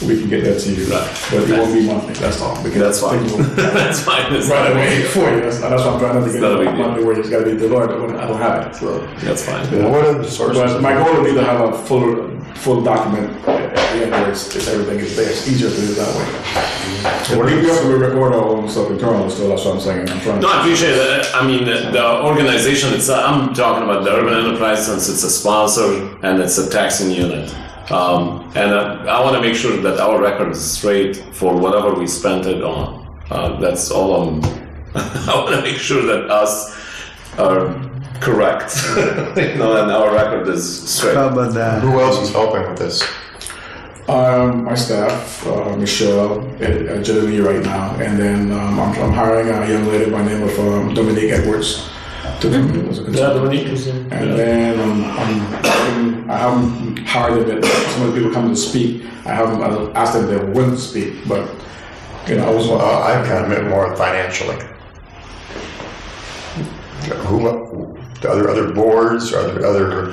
we can get that to you, Right. but it won't be monthly. That's all. Because That's fine. things will That's fine. It's right not a away big deal. for you. That's why I'm trying not to get not a big it deal. monthly where it's got to be Deloitte. I don't have it. So. That's fine. Well, what are the sources? But my goal would be to have a full document at the end where it's everything is there. It's easier to do it that way. What do We you- have to record our own stuff internally still. That's what I'm saying. I'm trying. No, I appreciate that. I mean, the organization itself, I'm talking about the Urban Enterprise since it's a sponsor and it's a taxing unit. And I want to make sure that our record is straight for whatever we spent it on. That's all I want to make sure that us are correct, and our record is straight. How about that? Who else is helping with this? My staff, Michelle, and Jeremy right now, and then I'm hiring a young lady by the name of Dominique Edwards to come in as a consultant. And then I haven't hired them yet. Some of the people coming to speak. I haven't asked them if they willing to speak, but I was. I kind of meant more financially. Are there other boards? Are there other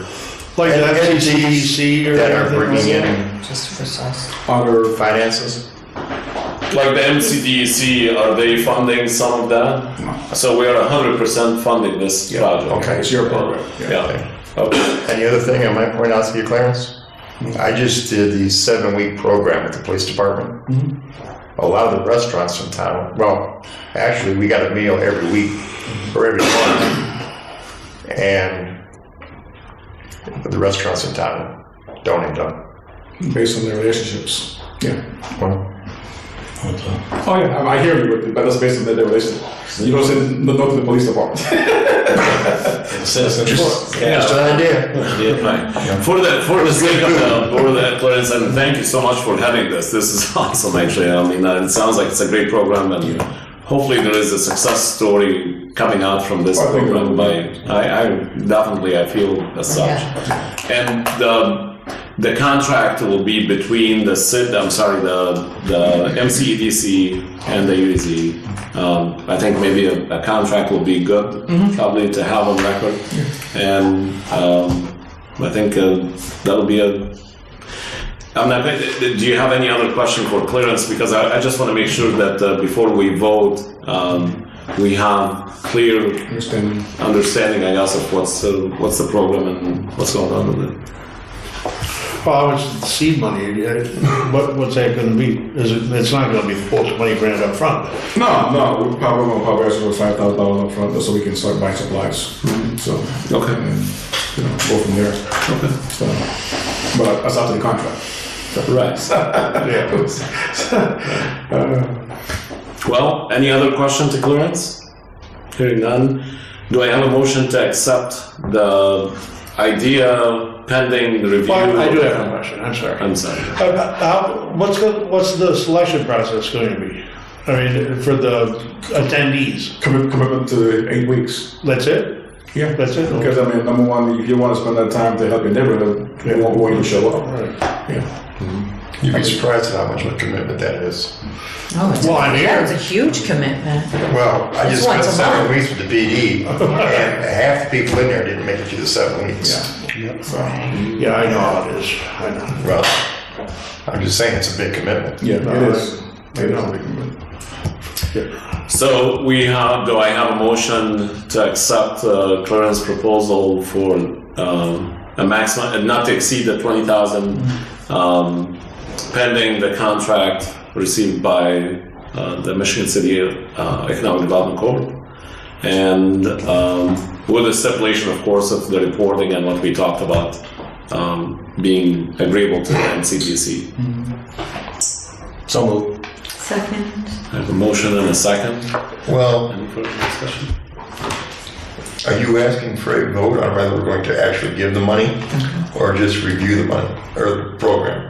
Like the entities FCC or that are anything bringing like that? in just for us. Other finances? Like the MCDC, are they funding some of that? So we are 100% funding this project. Okay. it's your program. Yeah. Okay. Any other thing I might point out to you, Clarence? I just did the 7-week program with the police department. A lot of the restaurants in town, well, actually, we got a meal every week or every month. And the restaurants in town donate them. Based on their relationships. Yeah. Well, Oh yeah, I hear you, but that's based on their relationship. You don't say no to the police department. Just just an idea. Right. For the sake of the Clarence, and thank you so much for having this. This is awesome, actually. I mean, it sounds like it's a great program, and hopefully there is a success story coming out from this I think program. it will. I definitely I feel as such. And the contract will be between the the MCEDC and the UEZ. I think maybe a contract will be good, probably to have on record. And I think that'll be do you have any other question for clearance? Because I just want to make sure that before we vote, we have clear understanding, I guess, of what's the program and what's going on with it. Well, how much is the seed money? What's that gonna be? It's not gonna be full 20 grand up front. No, we're probably ask for $5,000 up front so we can start buying supplies. So, Okay. and, go from there. Okay. So, but that's after the contract. Right. Well, any other question to clearance? Hearing none. Do I have a motion to accept the idea pending the review? Well, I do have a question, I'm sorry. I'm sorry. What's the selection process going to be? I mean, for the attendees? Commitment to 8 weeks. That's it? Yeah. That's it? Because, I mean, number one, if you want to spend that time to help your neighborhood, they won't want you to show up. Right. Yeah. You'd be surprised at how much of a commitment that is. Oh, Well, I'm here. that was a huge commitment. Well, I just That's spent once a 7 month. weeks with the PD, and half the people in there didn't make it through the 7 weeks. Yeah, I know how it is. I know. Well, I'm just saying it's a big commitment. Yeah, No, it is. I know. So do I have a motion to accept clearance proposal for a maximum, not to exceed the 20,000, pending the contract received by the Michigan City Economic Development Corp. And with the stipulation, of course, of the reporting and what we talked about being agreeable to the MCDC. So moved. Second. I have a motion and a second. Well, Any further discussion? are you asking for a vote on whether we're going to actually give the money or just review the money or the program?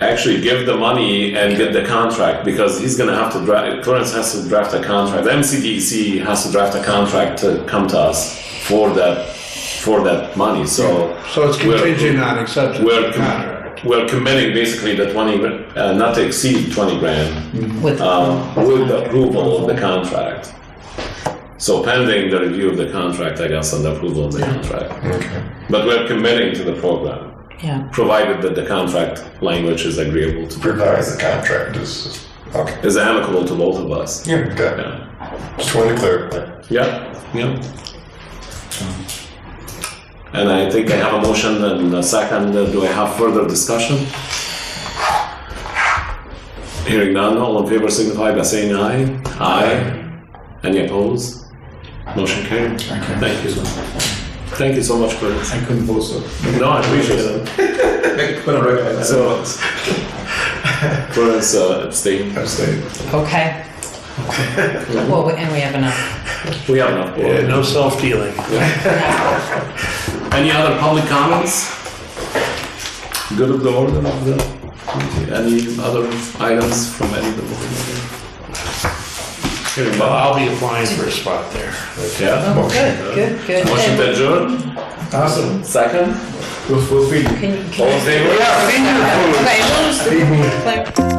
Actually give the money and get the contract, because he's going to have to draft, Clarence has to draft a contract. The MCDC has to draft a contract to come to us for that money. So So it's contingent on acceptance we're of the contract. we're committing basically the 20, not to exceed 20 grand With with the approval of the contract. So pending the review of the contract, I guess, and the approval of the contract. Okay. But we're committing to the program, yeah. provided that the contract language is agreeable to Provided the contract is, okay. is amicable to both of us. Yeah, okay. Yeah. Just wanted to clarify. Yeah. Yeah. And I think I have a motion and a second. Do I have further discussion? Hearing none, all in favor signify by saying aye. Aye. Any opposed? Motion carried. Thank you. Thank you so much for this. I couldn't vote, so. No, I appreciate it. Put on record. So, Florence abstained. Abstain. Okay. Well, and we have enough. We have enough. Yeah, no self-dealing. Any other public comments? Good of the order of the, any other items from any of the board? Hearing Well, none. I'll be applying for a spot there. Yeah. Oh, good. Motion to And adjourn? Awesome. Second? We'll feed you. can you? All in favor? Okay.